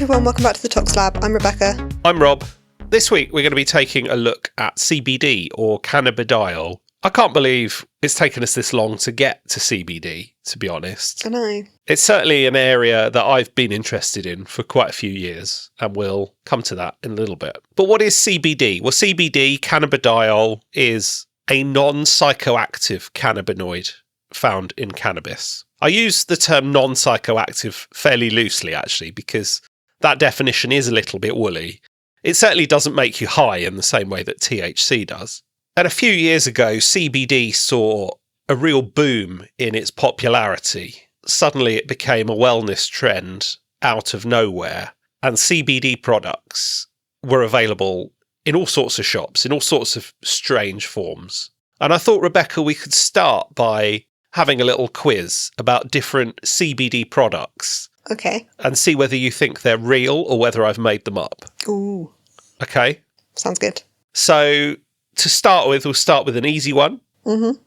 everyone, welcome back to the Tox Lab. I'm Rebecca. I'm Rob. This week we're going to be taking a look at CBD or cannabidiol. I can't believe it's taken us this long to get to CBD, to be honest. I know. It's certainly an area that I've been interested in for quite a few years, and we'll come to that in a little bit. But what is CBD? Well, CBD, cannabidiol, is a non-psychoactive cannabinoid found in cannabis. I use the term non-psychoactive fairly loosely, actually, because that definition is a little bit woolly. It certainly doesn't make you high in the same way that THC does. And a few years ago, CBD saw a real boom in its popularity. Suddenly it became a wellness trend out of nowhere, and CBD products were available in all sorts of shops, in all sorts of strange forms. And I thought, Rebecca, we could start by having a little quiz about different CBD products. Okay. And see whether you think they're real or whether I've made them up. Ooh. Okay? Sounds good. So, to start with, we'll start with an easy one. Mm-hmm.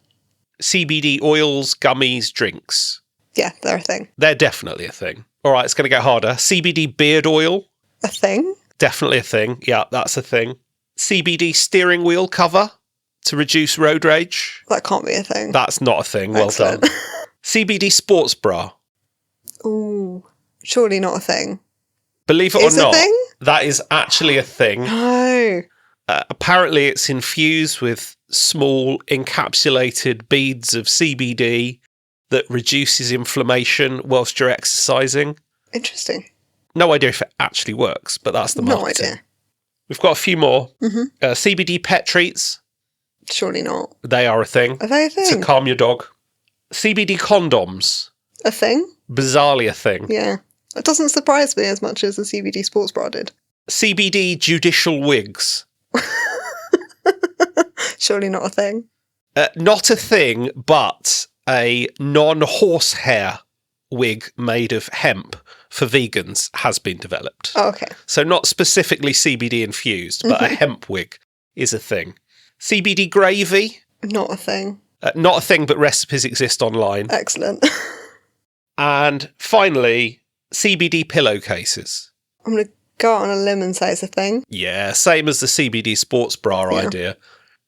CBD oils, gummies, drinks. Yeah, they're a thing. They're definitely a thing. All right, it's going to get harder. CBD beard oil. A thing? Definitely a thing. Yeah, that's a thing. CBD steering wheel cover to reduce road rage. That can't be a thing. That's not a thing. Excellent. Well done. CBD sports bra. Ooh. Surely not a thing. Believe it Is or a not, thing? that is actually a thing. No. Apparently, it's infused with small encapsulated beads of CBD that reduces inflammation whilst you're exercising. Interesting. No idea if it actually works, but that's the marketing. No idea. We've got a few more. Mm-hmm. CBD pet treats. Surely not. They are a thing. Are they a To thing? calm your dog. CBD condoms. A thing? Bizarrely a thing. Yeah. It doesn't surprise me as much as the CBD sports bra did. CBD judicial wigs. Surely not a thing. Not a thing, but a non-horsehair wig made of hemp for vegans has been developed. Oh, okay. So not specifically CBD infused, but a hemp wig is a thing. CBD gravy. Not a thing. Not a thing, but recipes exist online. Excellent. And finally, CBD pillowcases. I'm going to go out on a limb and say it's a thing. Yeah, same as the CBD sports bra idea.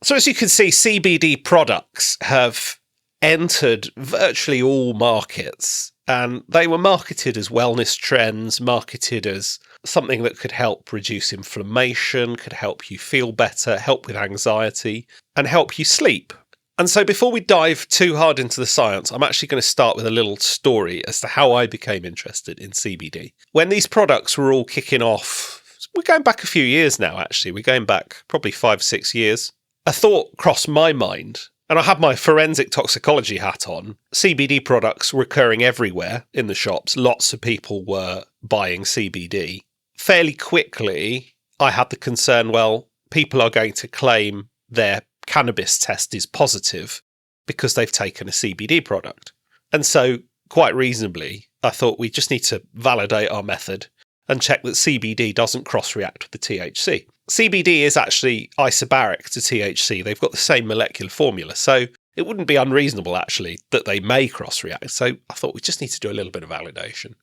So as you can see, CBD products have entered virtually all markets, and they were marketed as wellness trends, marketed as something that could help reduce inflammation, could help you feel better, help with anxiety, and help you sleep. And so before we dive too hard into the science, I'm actually going to start with a little story as to how I became interested in CBD. When these products were all kicking off, we're going back a few years now, actually. We're going back probably 5-6 years. A thought crossed my mind, and I had my forensic toxicology hat on. CBD products were occurring everywhere in the shops. Lots of people were buying CBD. Fairly quickly, I had the concern, well, people are going to claim their cannabis test is positive because they've taken a CBD product. And so, quite reasonably, I thought we just need to validate our method and check that CBD doesn't cross-react with the THC. CBD is actually isobaric to THC. They've got the same molecular formula, so it wouldn't be unreasonable, actually, that they may cross-react. So I thought we just need to do a little bit of validation.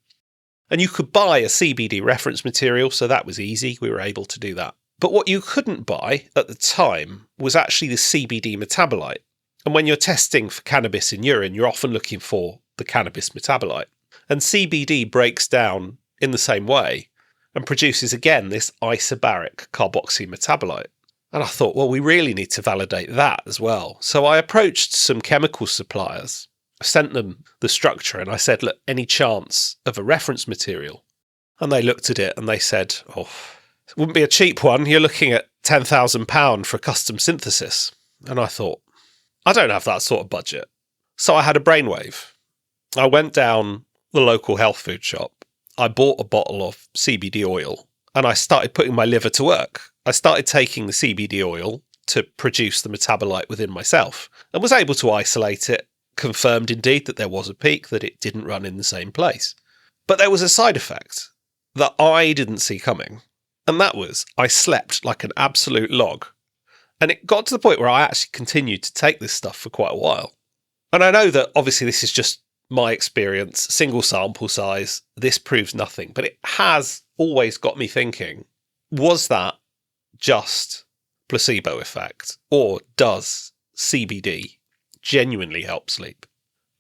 And you could buy a CBD reference material, so that was easy. We were able to do that. But what you couldn't buy at the time was actually the CBD metabolite. And when you're testing for cannabis in urine, you're often looking for the cannabis metabolite. And CBD breaks down in the same way and produces, again, this isobaric carboxy metabolite. And I thought, well, we really need to validate that as well. So I approached some chemical suppliers, sent them the structure, and I said, look, any chance of a reference material? And they looked at it and they said, oh, it wouldn't be a cheap one. You're looking at £10,000 for a custom synthesis. And I thought, I don't have that sort of budget. So I had a brainwave. I went down the local health food shop. I bought a bottle of CBD oil and I started putting my liver to work. I started taking the CBD oil to produce the metabolite within myself and was able to isolate it, confirmed indeed that there was a peak, that it didn't run in the same place. But there was a side effect that I didn't see coming. And that was, I slept like an absolute log. And it got to the point where I actually continued to take this stuff for quite a while. And I know that obviously this is just my experience, single sample size, this proves nothing. But it has always got me thinking, was that just placebo effect? Or does CBD genuinely help sleep?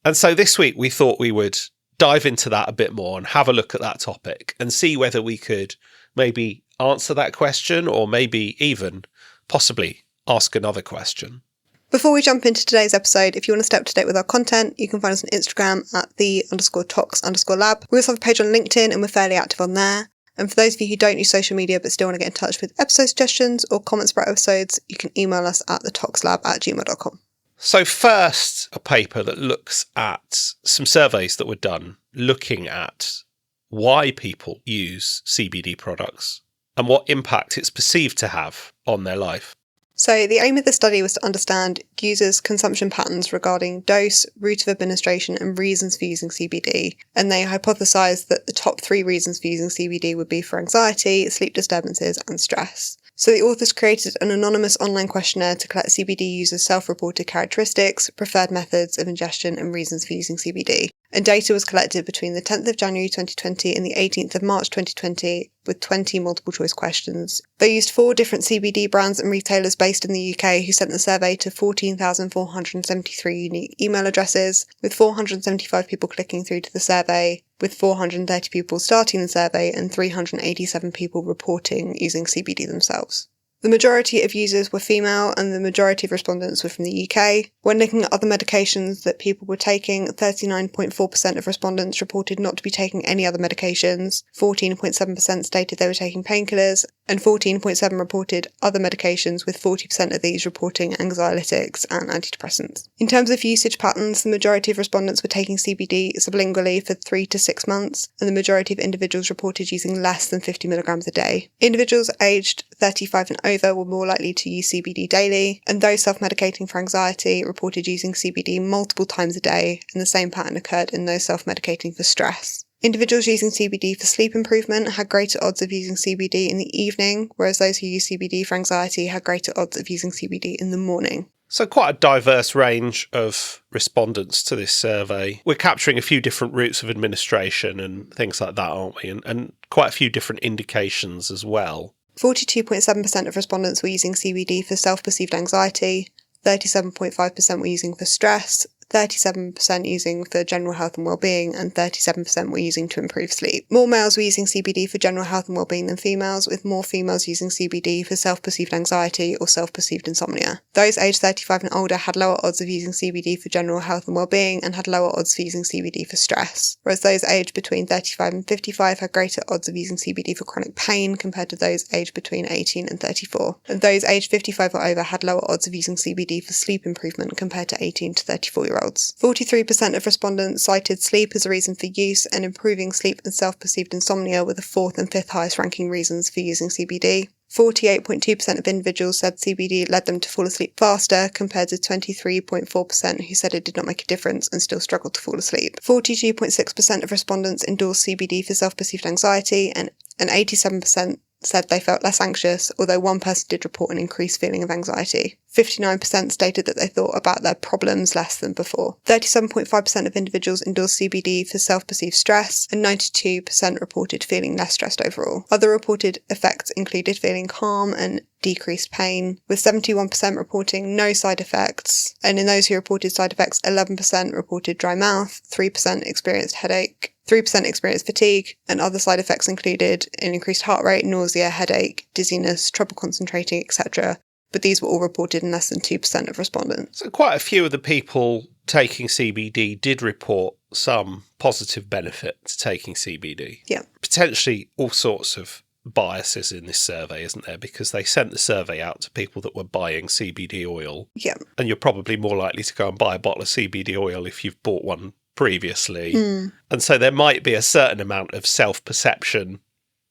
And so this week we thought we would dive into that a bit more and have a look at that topic and see whether we could maybe answer that question or maybe even possibly ask another question. Before we jump into today's episode, if you want to stay up to date with our content, you can find us on Instagram at _Tox_Lab. We also have a page on LinkedIn and we're fairly active on there. And for those of you who don't use social media but still want to get in touch with episode suggestions or comments about episodes, you can email us at thetoxlab@gmail.com. So first, a paper that looks at some surveys that were done looking at why people use CBD products and what impact it's perceived to have on their life. So the aim of the study was to understand users' consumption patterns regarding dose, route of administration and reasons for using CBD. And they hypothesised that the top 3 reasons for using CBD would be for anxiety, sleep disturbances and stress. So the authors created an anonymous online questionnaire to collect CBD users' self-reported characteristics, preferred methods of ingestion and reasons for using CBD. And data was collected between the 10th of January 2020 and the 18th of March 2020 with 20 multiple choice questions. They used 4 different CBD brands and retailers based in the UK who sent the survey to 14,473 unique email addresses, with 475 people clicking through to the survey, with 430 people starting the survey and 387 people reporting using CBD themselves. The majority of users were female and the majority of respondents were from the UK. When looking at other medications that people were taking, 39.4% of respondents reported not to be taking any other medications, 14.7% stated they were taking painkillers, and 14.7% reported other medications, with 40% of these reporting anxiolytics and antidepressants. In terms of usage patterns, the majority of respondents were taking CBD sublingually for 3 to 6 months, and the majority of individuals reported using less than 50 milligrams a day. Individuals aged 35 and over were more likely to use CBD daily, and those self-medicating for anxiety reported using CBD multiple times a day, and the same pattern occurred in those self-medicating for stress. Individuals using CBD for sleep improvement had greater odds of using CBD in the evening, whereas those who use CBD for anxiety had greater odds of using CBD in the morning. So quite a diverse range of respondents to this survey. We're capturing a few different routes of administration and things like that, aren't we? And quite a few different indications as well. 42.7% of respondents were using CBD for self-perceived anxiety, 37.5% were using for stress, 37% using for general health and well-being, and 37% were using to improve sleep. More males were using CBD for general health and well-being than females, with more females using CBD for self-perceived anxiety or self-perceived insomnia. Those aged 35 and older had lower odds of using CBD for general health and well-being and had lower odds for using CBD for stress, whereas those aged between 35 and 55 had greater odds of using CBD for chronic pain compared to those aged between 18 and 34. And those aged 55 or over had lower odds of using CBD for sleep improvement compared to 18 to 34-year-olds. 43% of respondents cited sleep as a reason for use, and improving sleep and self-perceived insomnia were the 4th and 5th highest ranking reasons for using CBD. 48.2% of individuals said CBD led them to fall asleep faster, compared to 23.4% who said it did not make a difference and still struggled to fall asleep. 42.6% of respondents endorsed CBD for self-perceived anxiety, and 87% said they felt less anxious, although one person did report an increased feeling of anxiety. 59% stated that they thought about their problems less than before. 37.5% of individuals endorsed CBD for self-perceived stress, and 92% reported feeling less stressed overall. Other reported effects included feeling calm and decreased pain, with 71% reporting no side effects, and in those who reported side effects, 11% reported dry mouth, 3% experienced headache, 3% experienced fatigue, and other side effects included an increased heart rate, nausea, headache, dizziness, trouble concentrating, etc. But these were all reported in less than 2% of respondents. So quite a few of the people taking CBD did report some positive benefit to taking CBD. Yeah. Potentially all sorts of biases in this survey, isn't there? Because they sent the survey out to people that were buying CBD oil. Yeah. And you're probably more likely to go and buy a bottle of CBD oil if you've bought one previously. And so there might be a certain amount of self-perception.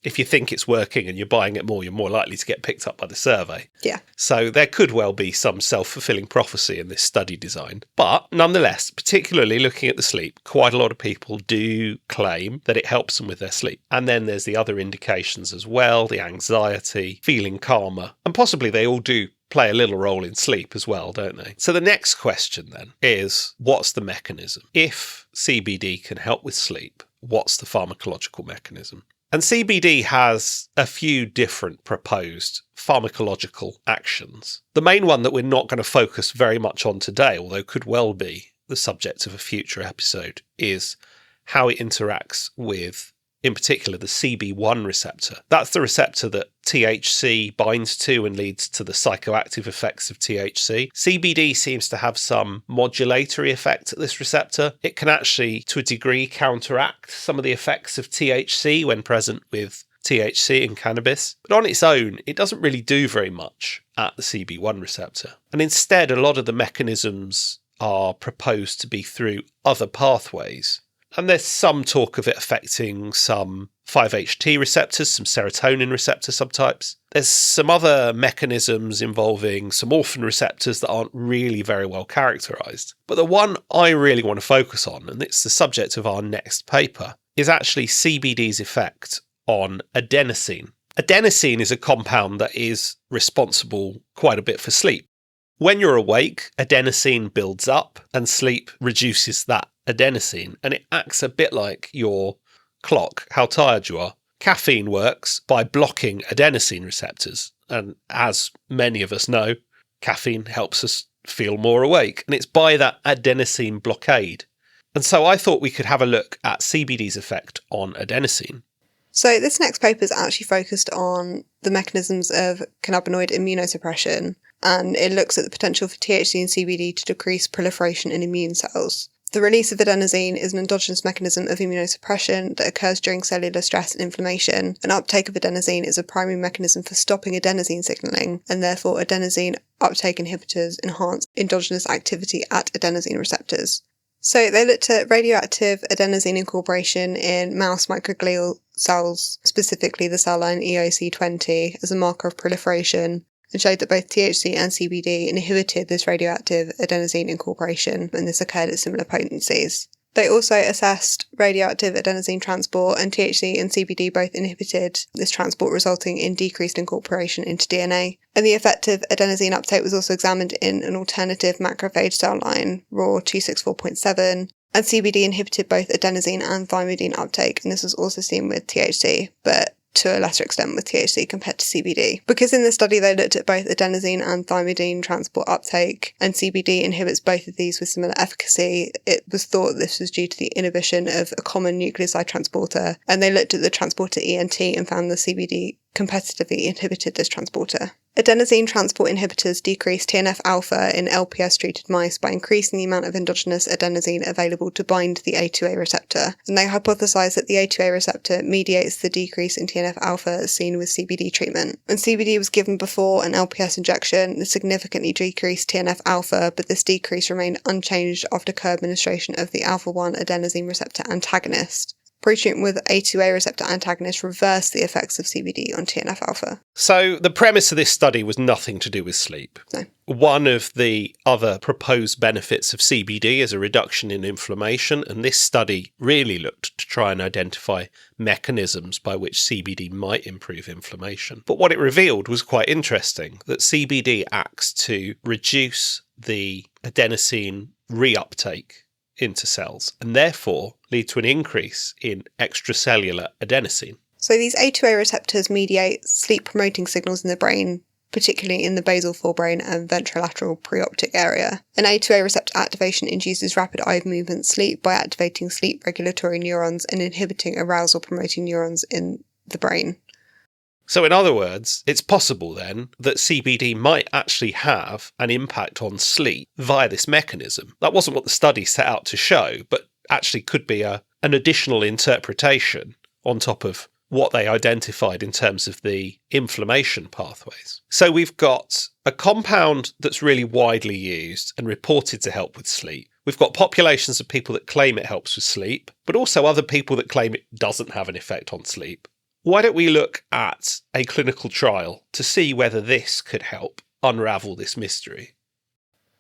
If you think it's working and you're buying it more, you're more likely to get picked up by the survey. Yeah. So there could well be some self-fulfilling prophecy in this study design. But nonetheless, particularly looking at the sleep, quite a lot of people do claim that it helps them with their sleep. And then there's the other indications as well, the anxiety, feeling calmer. And possibly they all do play a little role in sleep as well, don't they? So the next question then is, what's the mechanism? If CBD can help with sleep, what's the pharmacological mechanism? And CBD has a few different proposed pharmacological actions. The main one that we're not going to focus very much on today, although could well be the subject of a future episode, is how it interacts with, in particular, the CB1 receptor. That's the receptor that THC binds to and leads to the psychoactive effects of THC. CBD seems to have some modulatory effect at this receptor. It can actually, to a degree, counteract some of the effects of THC when present with THC in cannabis. But on its own, it doesn't really do very much at the CB1 receptor. And instead, a lot of the mechanisms are proposed to be through other pathways. And there's some talk of it affecting some 5-HT receptors, some serotonin receptor subtypes. There's some other mechanisms involving some orphan receptors that aren't really very well characterised. But the one I really want to focus on, and it's the subject of our next paper, is actually CBD's effect on adenosine. Adenosine is a compound that is responsible quite a bit for sleep. When you're awake, adenosine builds up and sleep reduces that adenosine, and it acts a bit like your clock, how tired you are. Caffeine works by blocking adenosine receptors, and as many of us know, caffeine helps us feel more awake, and it's by that adenosine blockade. And so I thought we could have a look at CBD's effect on adenosine. So this next paper is actually focused on the mechanisms of cannabinoid immunosuppression, and it looks at the potential for THC and CBD to decrease proliferation in immune cells. The release of adenosine is an endogenous mechanism of immunosuppression that occurs during cellular stress and inflammation. An uptake of adenosine is a primary mechanism for stopping adenosine signalling, and therefore adenosine uptake inhibitors enhance endogenous activity at adenosine receptors. So they looked at radioactive adenosine incorporation in mouse microglial cells, specifically the cell line EOC20, as a marker of proliferation, and showed that both THC and CBD inhibited this radioactive adenosine incorporation, and this occurred at similar potencies. They also assessed radioactive adenosine transport, and THC and CBD both inhibited this transport, resulting in decreased incorporation into DNA. And the effect of adenosine uptake was also examined in an alternative macrophage cell line, RAW 264.7, and CBD inhibited both adenosine and thymidine uptake, and this was also seen with THC, but to a lesser extent with THC compared to CBD. Because in this study they looked at both adenosine and thymidine transport uptake, and CBD inhibits both of these with similar efficacy, it was thought this was due to the inhibition of a common nucleoside transporter, and they looked at the transporter ENT and found the CBD competitively inhibited this transporter. Adenosine transport inhibitors decrease TNF-alpha in LPS-treated mice by increasing the amount of endogenous adenosine available to bind the A2A receptor, and they hypothesised that the A2A receptor mediates the decrease in TNF-alpha as seen with CBD treatment. When CBD was given before an LPS injection, this significantly decreased TNF-alpha, but this decrease remained unchanged after co-administration of the alpha-1 adenosine receptor antagonist. Pre-treatment with A2A receptor antagonist reversed the effects of CBD on TNF-alpha. So the premise of this study was nothing to do with sleep. No. One of the other proposed benefits of CBD is a reduction in inflammation, and this study really looked to try and identify mechanisms by which CBD might improve inflammation. But what it revealed was quite interesting, that CBD acts to reduce the adenosine reuptake into cells, and therefore lead to an increase in extracellular adenosine. So these A2A receptors mediate sleep-promoting signals in the brain, particularly in the basal forebrain and ventrolateral preoptic area. An A2A receptor activation induces rapid eye movement sleep by activating sleep regulatory neurons and inhibiting arousal-promoting neurons in the brain. So in other words, it's possible then that CBD might actually have an impact on sleep via this mechanism. That wasn't what the study set out to show, but actually could be an additional interpretation on top of what they identified in terms of the inflammation pathways. So we've got a compound that's really widely used and reported to help with sleep. We've got populations of people that claim it helps with sleep, but also other people that claim it doesn't have an effect on sleep. Why don't we look at a clinical trial to see whether this could help unravel this mystery?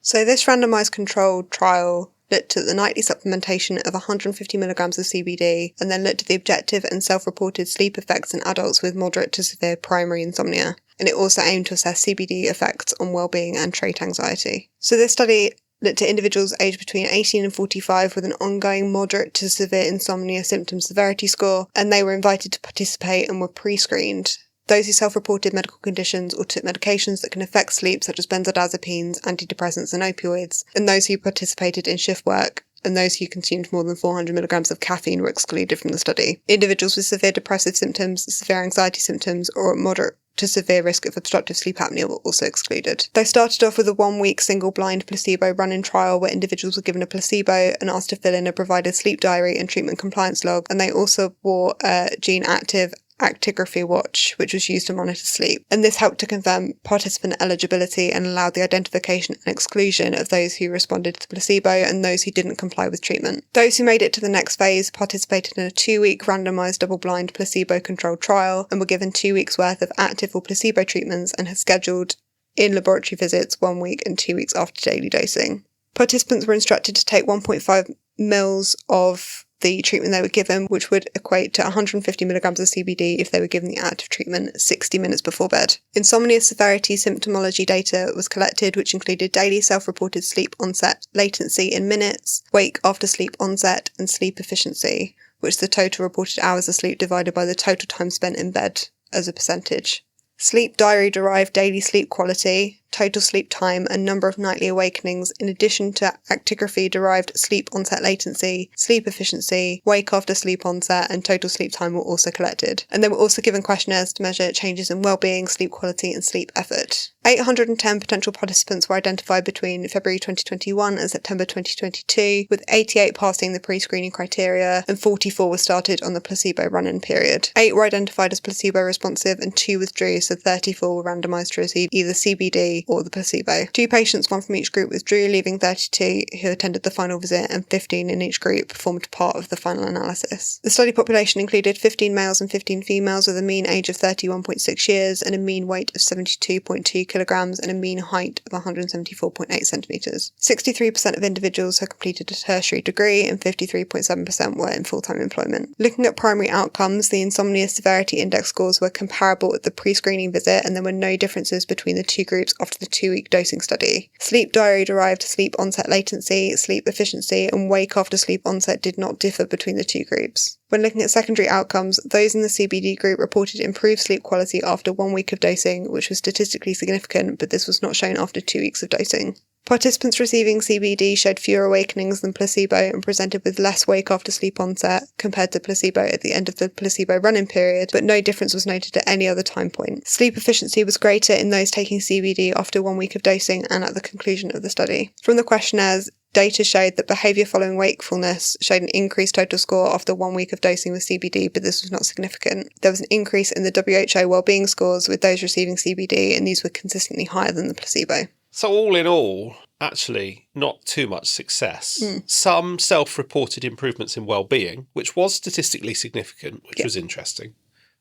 So this randomised controlled trial looked at the nightly supplementation of 150 milligrams of CBD, and then looked at the objective and self-reported sleep effects in adults with moderate to severe primary insomnia. And it also aimed to assess CBD effects on well-being and trait anxiety. So this study looked at individuals aged between 18 and 45 with an ongoing moderate to severe insomnia symptom severity score, and they were invited to participate and were pre-screened. Those who self-reported medical conditions or took medications that can affect sleep, such as benzodiazepines, antidepressants and opioids, and those who participated in shift work, and those who consumed more than 400 milligrams of caffeine were excluded from the study. Individuals with severe depressive symptoms, severe anxiety symptoms, or at moderate to severe risk of obstructive sleep apnea were also excluded. They started off with a 1-week single-blind placebo run-in trial where individuals were given a placebo and asked to fill in a provided sleep diary and treatment compliance log, and they also wore a gene-active actigraphy watch, which was used to monitor sleep, and this helped to confirm participant eligibility and allowed the identification and exclusion of those who responded to the placebo and those who didn't comply with treatment. Those who made it to the next phase participated in a 2-week randomised double-blind placebo-controlled trial and were given 2 weeks' worth of active or placebo treatments and had scheduled in laboratory visits 1 week and 2 weeks after daily dosing. Participants were instructed to take 1.5 mils of the treatment they were given, which would equate to 150 milligrams of CBD if they were given the active treatment 60 minutes before bed. Insomnia severity symptomology data was collected, which included daily self-reported sleep onset latency in minutes, wake after sleep onset, and sleep efficiency, which is the total reported hours of sleep divided by the total time spent in bed as a percentage. Sleep diary-derived daily sleep quality, total sleep time, and number of nightly awakenings, in addition to actigraphy-derived sleep onset latency, sleep efficiency, wake after sleep onset, and total sleep time were also collected. And they were also given questionnaires to measure changes in well-being, sleep quality, and sleep effort. 810 potential participants were identified between February 2021 and September 2022, with 88 passing the pre-screening criteria and 44 were started on the placebo run-in period. 8 were identified as placebo responsive and 2 withdrew, so 34 were randomised to receive either CBD or the placebo. 2 patients, 1 from each group, withdrew, leaving 32 who attended the final visit, and 15 in each group formed part of the final analysis. The study population included 15 males and 15 females with a mean age of 31.6 years and a mean weight of 72.2 kilograms and a mean height of 174.8 centimetres. 63% of individuals had completed a tertiary degree and 53.7% were in full-time employment. Looking at primary outcomes, the insomnia severity index scores were comparable at the pre-screening visit, and there were no differences between the 2 groups after the 2-week dosing study. Sleep diary-derived sleep onset latency, sleep efficiency, and wake after sleep onset did not differ between the 2 groups. When looking at secondary outcomes, those in the CBD group reported improved sleep quality after 1 week of dosing, which was statistically significant, but this was not shown after 2 weeks of dosing. Participants receiving CBD showed fewer awakenings than placebo and presented with less wake after sleep onset compared to placebo at the end of the placebo run-in period, but no difference was noted at any other time point. Sleep efficiency was greater in those taking CBD after 1 week of dosing and at the conclusion of the study. From the questionnaires, data showed that behaviour following wakefulness showed an increased total score after 1 week of dosing with CBD, but this was not significant. There was an increase in the WHO wellbeing scores with those receiving CBD, and these were consistently higher than the placebo. So all in all, actually not too much success. Some self-reported improvements in well-being, which was statistically significant, which was interesting.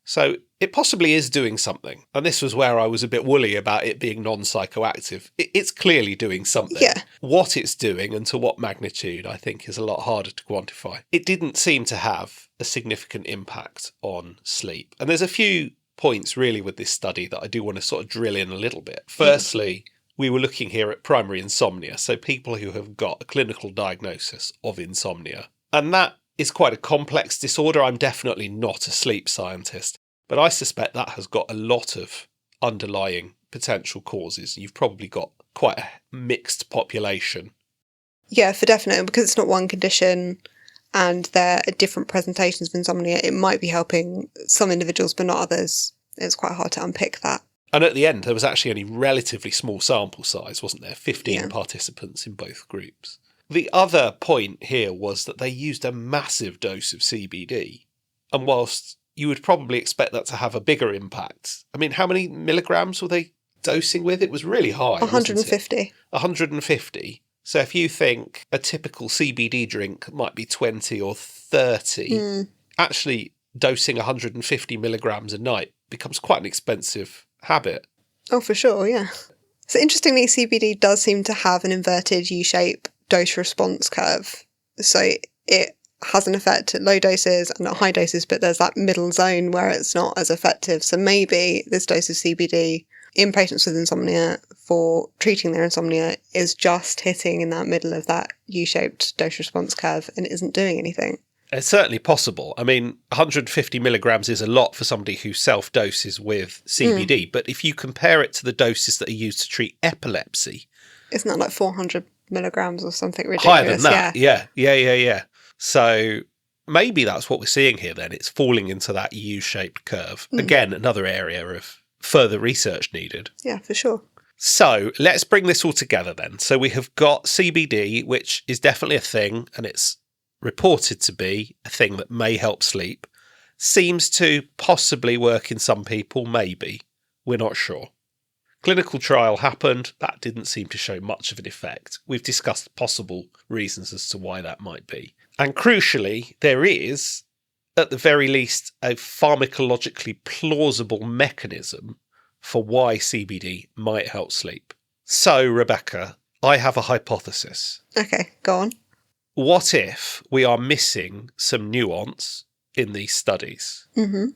So it possibly is doing something. And this was where I was a bit woolly about it being non-psychoactive. It's clearly doing something. Yeah. What it's doing and to what magnitude, I think, is a lot harder to quantify. It didn't seem to have a significant impact on sleep. And there's a few points really with this study that I do want to sort of drill in a little bit. Firstly, we were looking here at primary insomnia, so people who have got a clinical diagnosis of insomnia. And that is quite a complex disorder. I'm definitely not a sleep scientist, but I suspect that has got a lot of underlying potential causes. You've probably got quite a mixed population. Yeah, for definite, because it's not one condition and there are different presentations of insomnia. It might be helping some individuals, but not others. It's quite hard to unpick that. And at the end, there was actually only relatively small sample size, wasn't there? 15 participants in both groups. The other point here was that they used a massive dose of CBD. And whilst you would probably expect that to have a bigger impact, I mean, how many milligrams were they dosing with? It was really high. 150. 150. So if you think a typical CBD drink might be 20 or 30, actually dosing 150 milligrams a night becomes quite an expensive habit. Oh, for sure, yeah. So interestingly, CBD does seem to have an inverted U-shape dose response curve. So it has an effect at low doses and at high doses, but there's that middle zone where it's not as effective. So maybe this dose of CBD in patients with insomnia for treating their insomnia is just hitting in that middle of that U-shaped dose response curve and isn't doing anything. It's certainly possible. I mean, 150 milligrams is a lot for somebody who self-doses with CBD, but if you compare it to the doses that are used to treat epilepsy... Isn't that like 400 milligrams or something ridiculous? Higher than that, yeah. So maybe that's what we're seeing here then. It's falling into that U-shaped curve. Again, another area of further research needed. Yeah, for sure. So let's bring this all together then. So we have got CBD, which is definitely a thing, and it's reported to be a thing that may help sleep. Seems to possibly work in some people, maybe. We're not sure. Clinical trial happened. That didn't seem to show much of an effect. We've discussed possible reasons as to why that might be. And crucially, there is, at the very least, a pharmacologically plausible mechanism for why CBD might help sleep. So, Rebecca, I have a hypothesis. Okay, go on. What if we are missing some nuance in these studies? Mm-hmm.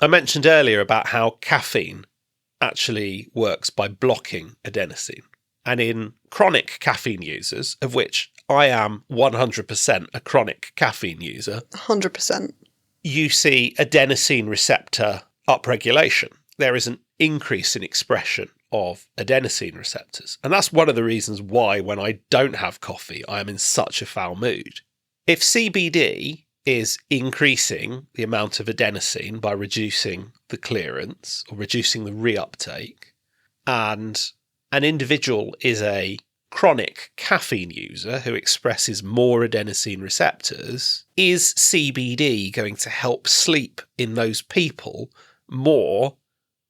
I mentioned earlier about how caffeine actually works by blocking adenosine. And in chronic caffeine users, of which I am 100% a chronic caffeine user, 100%. You see adenosine receptor upregulation. There is an increase in expression of adenosine receptors. And that's one of the reasons why when I don't have coffee, I am in such a foul mood. If CBD is increasing the amount of adenosine by reducing the clearance or reducing the reuptake, and an individual is a chronic caffeine user who expresses more adenosine receptors, is CBD going to help sleep in those people more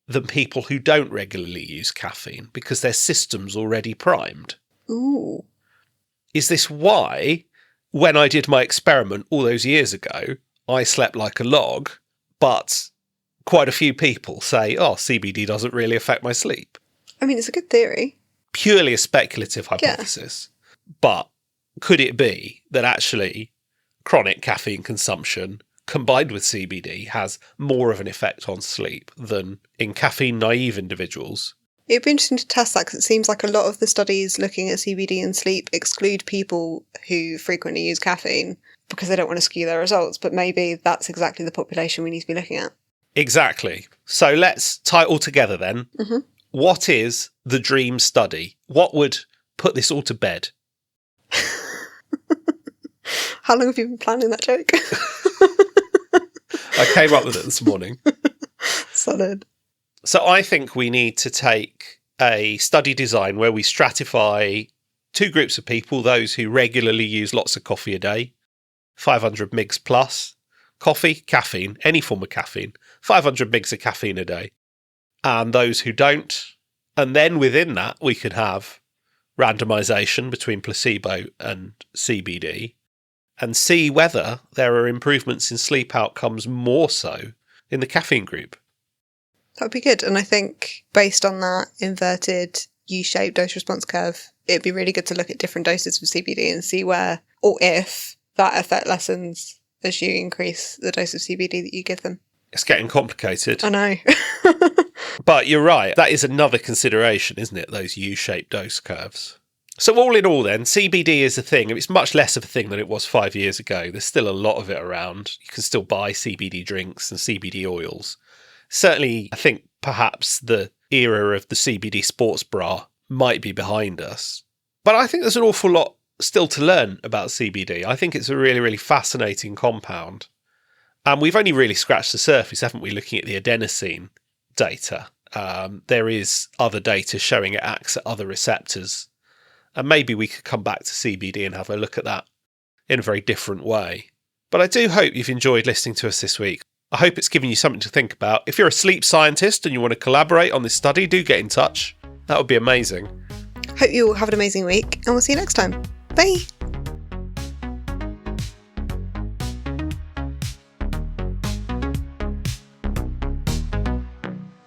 than people who don't regularly use caffeine because their system's already primed? Ooh. Is this why, when I did my experiment all those years ago, I slept like a log, but quite a few people say, oh, CBD doesn't really affect my sleep? I mean, it's a good theory. Purely a speculative hypothesis. Yeah. But could it be that actually chronic caffeine consumption combined with CBD has more of an effect on sleep than in caffeine-naive individuals? It'd be interesting to test that because it seems like a lot of the studies looking at CBD and sleep exclude people who frequently use caffeine because they don't want to skew their results, but maybe that's exactly the population we need to be looking at. Exactly. So let's tie it all together then. Mm-hmm. What is the dream study? What would put this all to bed? How long have you been planning that joke? I came up with it this morning. Solid. So I think we need to take a study design where we stratify two groups of people, those who regularly use lots of coffee a day, 500 mgs plus, coffee, caffeine, any form of caffeine, 500 mgs of caffeine a day, and those who don't. And then within that, we could have randomisation between placebo and CBD and see whether there are improvements in sleep outcomes more so in the caffeine group. That would be good. And I think based on that inverted U-shaped dose response curve, it'd be really good to look at different doses of CBD and see where or if that effect lessens as you increase the dose of CBD that you give them. It's getting complicated. I know. But you're right. That is another consideration, isn't it? Those U-shaped dose curves. So all in all then, CBD is a thing. It's much less of a thing than it was 5 years ago. There's still a lot of it around. You can still buy CBD drinks and CBD oils. Certainly, I think perhaps the era of the CBD sports bra might be behind us. But I think there's an awful lot still to learn about CBD. I think it's a really, really fascinating compound. And we've only really scratched the surface, haven't we, looking at the adenosine data. There is other data showing it acts at other receptors. And maybe we could come back to CBD and have a look at that in a very different way. But I do hope you've enjoyed listening to us this week. I hope it's given you something to think about. If you're a sleep scientist and you want to collaborate on this study, do get in touch. That would be amazing. Hope you all have an amazing week, and we'll see you next time. Bye.